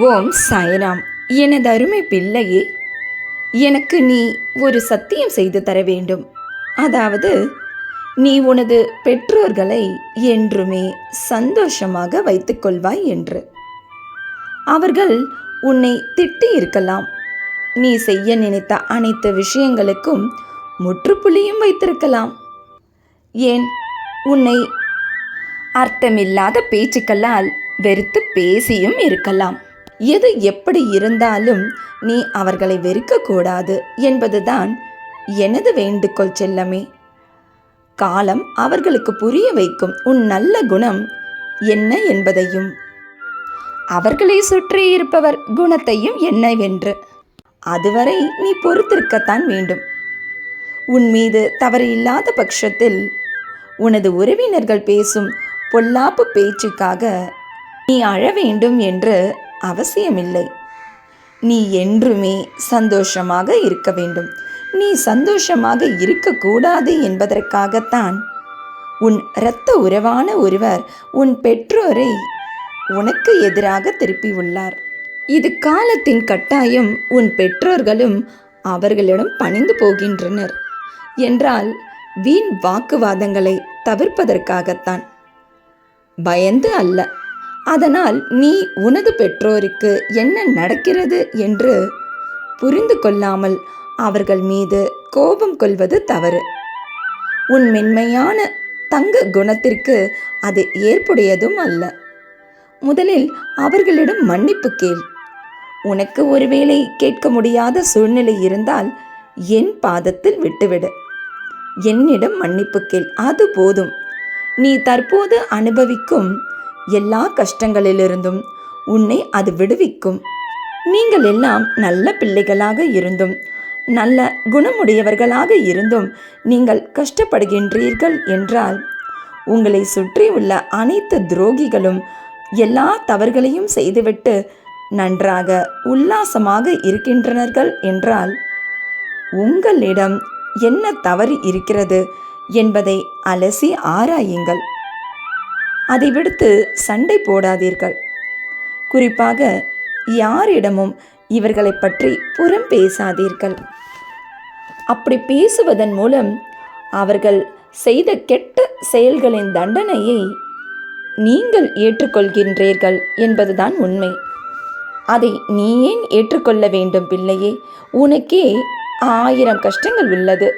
ஓம் சாய்ராம். எனது அருமை பிள்ளையே, எனக்கு நீ ஒரு சத்தியம் செய்து தர வேண்டும். அதாவது, நீ உனது பெற்றோர்களை என்றுமே சந்தோஷமாக வைத்துக்கொள்வாய் என்று. அவர்கள் உன்னை திட்டி இருக்கலாம். நீ செய்ய நினைத்த அனைத்து விஷயங்களுக்கும் முற்றுப்புள்ளியும் வைத்திருக்கலாம். ஏன், உன்னை அர்த்தமில்லாத பேச்சுக்களால் வெறுத்து பேசியும் இருக்கலாம். எது எப்படி இருந்தாலும் நீ அவர்களை வெறுக்கக்கூடாது என்பதுதான் எனது வேண்டுகோள் செல்லமே. காலம் அவர்களுக்கு புரிய வைக்கும் உன் நல்ல குணம் என்ன என்பதையும், அவர்களை சுற்றி இருப்பவர் குணத்தையும் என்னவென்று. அதுவரை நீ பொறுத்திருக்கத்தான் வேண்டும். உன் மீது தவறு இல்லாத பட்சத்தில் உனது உறவினர்கள் பேசும் பொல்லாப்பு பேச்சுக்காக நீ அழ வேண்டும் என்று அவசியமில்லை. நீ என்றுமே சந்தோஷமாக இருக்க வேண்டும். நீ சந்தோஷமாக இருக்கக்கூடாது என்பதற்காகத்தான் உன் இரத்த உறவான ஒருவர் உன் பெற்றோரை உனக்கு எதிராக திருப்பியுள்ளார். இது காலத்தின் கட்டாயம். உன் பெற்றோர்களும் அவர்களிடம் பணிந்து போகின்றனர் என்றால் வீண் வாக்குவாதங்களை தவிர்ப்பதற்காகத்தான், பயந்து அல்ல. அதனால் நீ உனது பெற்றோருக்கு என்ன நடக்கிறது என்று புரிந்து கொள்ளாமல் அவர்கள் மீது கோபம் கொள்வது தவறு. உன் மென்மையான தங்க குணத்திற்கு அது ஏற்புடையதும் அல்ல. முதலில் அவர்களிடம் மன்னிப்பு கேள். உனக்கு ஒருவேளை கேட்க முடியாத சூழ்நிலை இருந்தால் என் பாதத்தில் விட்டுவிடு. என்னிடம் மன்னிப்பு கேள், அது போதும். நீ தற்போது அனுபவிக்கும் எல்லா கஷ்டங்களிலிருந்தும் உன்னை அது விடுவிக்கும். நீங்கள் எல்லாம் நல்ல பிள்ளைகளாக இருந்தும் நல்ல குணமுடையவர்களாக இருந்தும் நீங்கள் கஷ்டப்படுகின்றீர்கள் என்றால், உங்களை சுற்றி உள்ள அனைத்து துரோகிகளும் எல்லா தவறுகளையும் செய்துவிட்டு நன்றாக உல்லாசமாக இருக்கின்றனர்கள் என்றால், உங்களிடம் என்ன தவறு இருக்கிறது என்பதை அலசி ஆராயுங்கள். அதை விடுத்து சண்டை போடாதீர்கள். குறிப்பாக யாரிடமும் இவர்களை பற்றி புறம் பேசாதீர்கள். அப்படி பேசுவதன் மூலம் அவர்கள் செய்த கெட்ட செயல்களின் தண்டனையை நீங்கள் ஏற்றுக்கொள்கின்றீர்கள் என்பதுதான் உண்மை. அதை நீ ஏன் ஏற்றுக்கொள்ள வேண்டும் பிள்ளையே? உனக்கே 1000 கஷ்டங்கள் உள்ளது.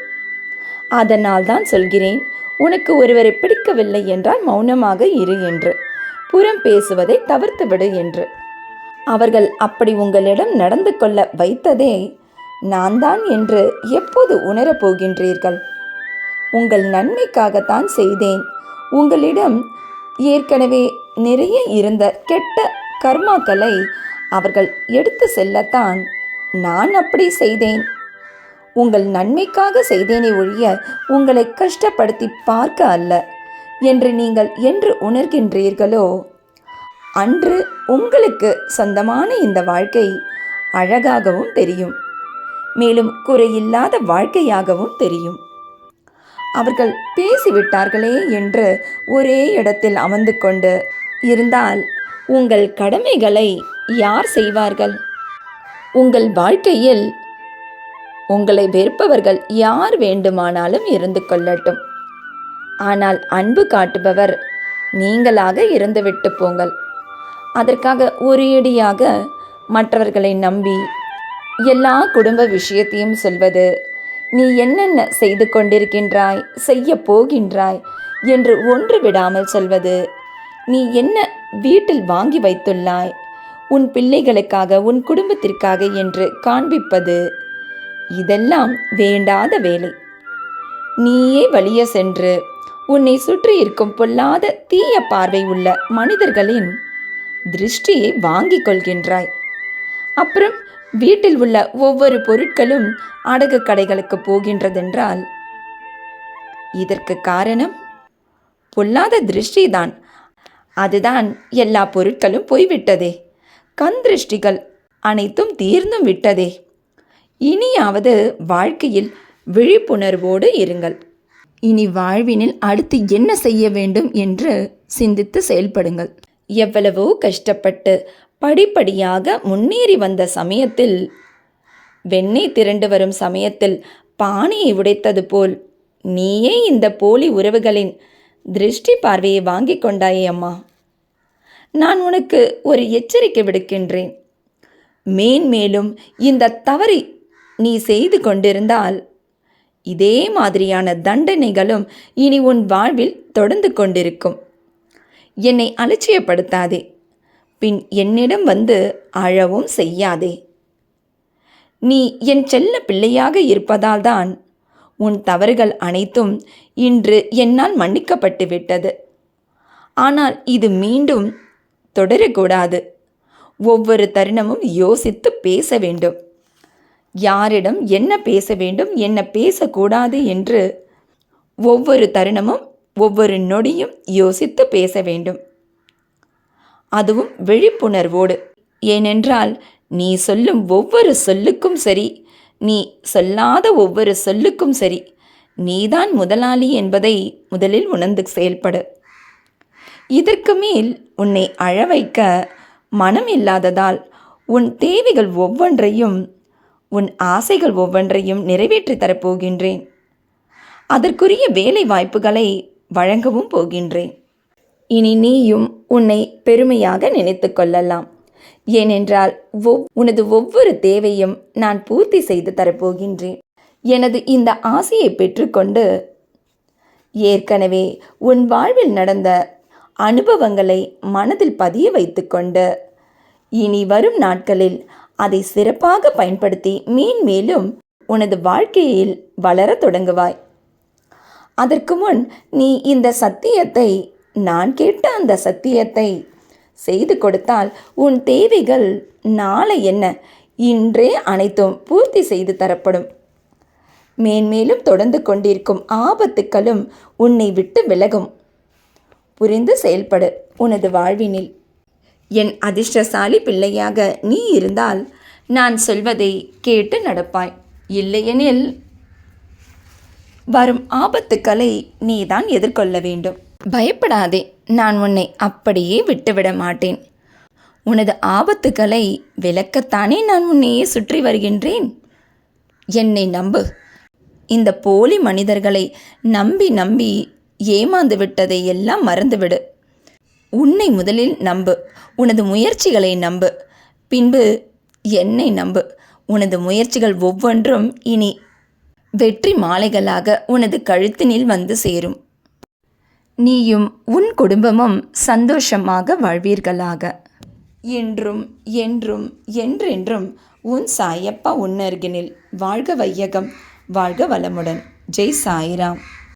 அதனால் தான் சொல்கிறேன், உனக்கு ஒருவரை பிடிக்கவில்லை என்றால் மௌனமாக இரு என்று, புறம் பேசுவதை தவிர்த்துவிடு என்று. அவர்கள் அப்படி உங்களிடம் நடந்து கொள்ள வைத்ததே நான் தான் என்று எப்போது உணரப் போகின்றீர்கள்? உங்கள் நன்மைக்காகத்தான் செய்தேன். உங்களிடம் ஏற்கனவே நிறைய இருந்த கெட்ட கர்மாக்களை அவர்கள் எடுத்து செல்லத்தான் நான் அப்படி செய்தேன். உங்கள் நன்மைக்காக செய்தேனே ஒழிய உங்களை கஷ்டப்படுத்தி பார்க்க அல்ல என்று நீங்கள் என்று உணர்கின்றீர்களோ, அன்று உங்களுக்கு சொந்தமான இந்த வாழ்க்கை அழகாகவும் தெரியும், மேலும் குறையில்லாத வாழ்க்கையாகவும் தெரியும். அவர்கள் பேசிவிட்டார்களே என்று ஒரே இடத்தில் அமர்ந்து கொண்டு இருந்தால் உங்கள் கடமைகளை யார் செய்வார்கள்? உங்கள் வாழ்க்கையில் உங்களை வெறுப்பவர்கள் யார் வேண்டுமானாலும் இருந்து கொள்ளட்டும். ஆனால் அன்பு காட்டுபவர் நீங்களாக இருந்துவிட்டு போங்கள். அதற்காக ஒரேடியாக மற்றவர்களை நம்பி எல்லா குடும்ப விஷயத்தையும் சொல்வது, நீ என்னென்ன செய்து கொண்டிருக்கின்றாய், செய்ய போகின்றாய் என்று ஒன்று விடாமல் சொல்வது, நீ என்ன வீட்டில் வாங்கி வைத்துள்ளாய், உன் பிள்ளைகளுக்காக உன் குடும்பத்திற்காக என்று காண்பிப்பது, இதெல்லாம் வேண்டாத வேலை. நீயே வழிய சென்று உன்னை சுற்றி இருக்கும் பொல்லாத தீய பார்வை உள்ள மனிதர்களின் திருஷ்டியை வாங்கிக் கொள்கின்றாய். அப்புறம் வீட்டில் உள்ள ஒவ்வொரு பொருட்களும் அடகு கடைகளுக்கு போகின்றதென்றால் இதற்கு காரணம் பொல்லாத திருஷ்டிதான். அதுதான் எல்லா பொருட்களும் போய்விட்டதே. கண் திருஷ்டிகள் அனைத்தும் தீர்ந்தும் விட்டதே. இனியாவது வாழ்க்கையில் விழிப்புணர்வோடு இருங்கள். இனி வாழ்வினில் அடுத்து என்ன செய்ய வேண்டும் என்று சிந்தித்து செயல்படுங்கள். எவ்வளவோ கஷ்டப்பட்டு படிப்படியாக முன்னேறி வந்த சமயத்தில், வெண்ணெய் திரண்டு வரும் சமயத்தில் பானையை உடைத்தது போல் நீயே இந்த போலி உறவுகளின் திருஷ்டி பார்வையை வாங்கிக் கொண்டாயே அம்மா. நான் உனக்கு ஒரு எச்சரிக்கை விடுக்கின்றேன். மேன்மேலும் இந்த தவறை நீ செய்து கொண்டிருந்தால் இதே மாதிரியான தண்டனைகளும் இனி உன் வாழ்வில் தொடர்ந்து கொண்டிருக்கும். என்னை அலட்சியப்படுத்தாதே, பின் என்னிடம் வந்து அழவும் செய்யாதே. நீ என் செல்ல பிள்ளையாக இருப்பதால் தான் உன் தவறுகள் அனைத்தும் இன்று என்னால் மன்னிக்கப்பட்டு விட்டது. ஆனால் இது மீண்டும் தொடரக்கூடாது. ஒவ்வொரு தருணமும் யோசித்து பேச வேண்டும். யாரிடம் என்ன பேச வேண்டும், என்ன பேசக்கூடாது என்று ஒவ்வொரு தருணமும் ஒவ்வொரு நொடியும் யோசித்து பேச வேண்டும். அதுவும் விழிப்புணர்வோடு. ஏனென்றால் நீ சொல்லும் ஒவ்வொரு சொல்லுக்கும் சரி, நீ சொல்லாத ஒவ்வொரு சொல்லுக்கும் சரி, நீதான் முதலாளி என்பதை முதலில் உணர்ந்து செயல்படு. இதற்கு மேல் உன்னை அழ வைக்க மனம் இல்லாததால் உன் தேவைகள் ஒவ்வொன்றையும், உன் ஆசைகள் ஒவ்வொன்றையும் நிறைவேற்றி தரப்போகின்றேன். அதற்குரிய வேலை வாய்ப்புகளை வழங்கவும் போகின்றேன். இனி நீயும் உன்னை பெருமையாக நினைத்து கொள்ளலாம். ஏனென்றால் உனது ஒவ்வொரு தேவையும் நான் பூர்த்தி செய்து தரப்போகின்றேன். எனது இந்த ஆசையை பெற்றுக்கொண்டு ஏற்கனவே உன் வாழ்வில் நடந்த அனுபவங்களை மனதில் பதிய வைத்துக்கொண்டு இனி வரும் நாட்களில் அதை சிறப்பாக பயன்படுத்தி மேன்மேலும் உனது வாழ்க்கையில் வளர தொடங்குவாய். அதற்கு முன் நீ இந்த சத்தியத்தை, நான் கேட்ட அந்த சத்தியத்தை செய்து கொடுத்தால் உன் தேவைகள் நாளை என்ன, இன்றே அனைத்தும் பூர்த்தி செய்து தரப்படும். மேன்மேலும் தொடர்ந்து கொண்டிருக்கும் ஆபத்துக்களும் உன்னை விட்டு விலகும். புரிந்து செயல்படு உனது வாழ்வினில். என் அதிர்ஷ்டசாலி பிள்ளையாக நீ இருந்தால் நான் சொல்வதை கேட்டு நடப்பாய். இல்லையெனில் வரும் ஆபத்துக்களை நீதான் எதிர்கொள்ள வேண்டும். பயப்படாதே, நான் உன்னை அப்படியே விட்டுவிட மாட்டேன். உனது ஆபத்துக்களை விலக்கத்தானே நான் உன்னையே சுற்றி வருகின்றேன். என்னை நம்பு. இந்த போலி மனிதர்களை நம்பி நம்பி ஏமாந்து விட்டதை எல்லாம் மறந்துவிடு. உன்னை முதலில் நம்பு. உனது முயற்சிகளை நம்பு. பின்பு என்னை நம்பு. உனது முயற்சிகள் ஒவ்வொன்றும் இனி வெற்றி மாலைகளாக உனது கழுத்தினில் வந்து சேரும். நீயும் உன் குடும்பமும் சந்தோஷமாக வாழ்வீர்களாக. இன்றும் என்றும் என்றென்றும் உன் சாயப்பா உன்னருகினில். வாழ்க வையகம், வாழ்க வளமுடன். ஜெய் சாய்ராம்.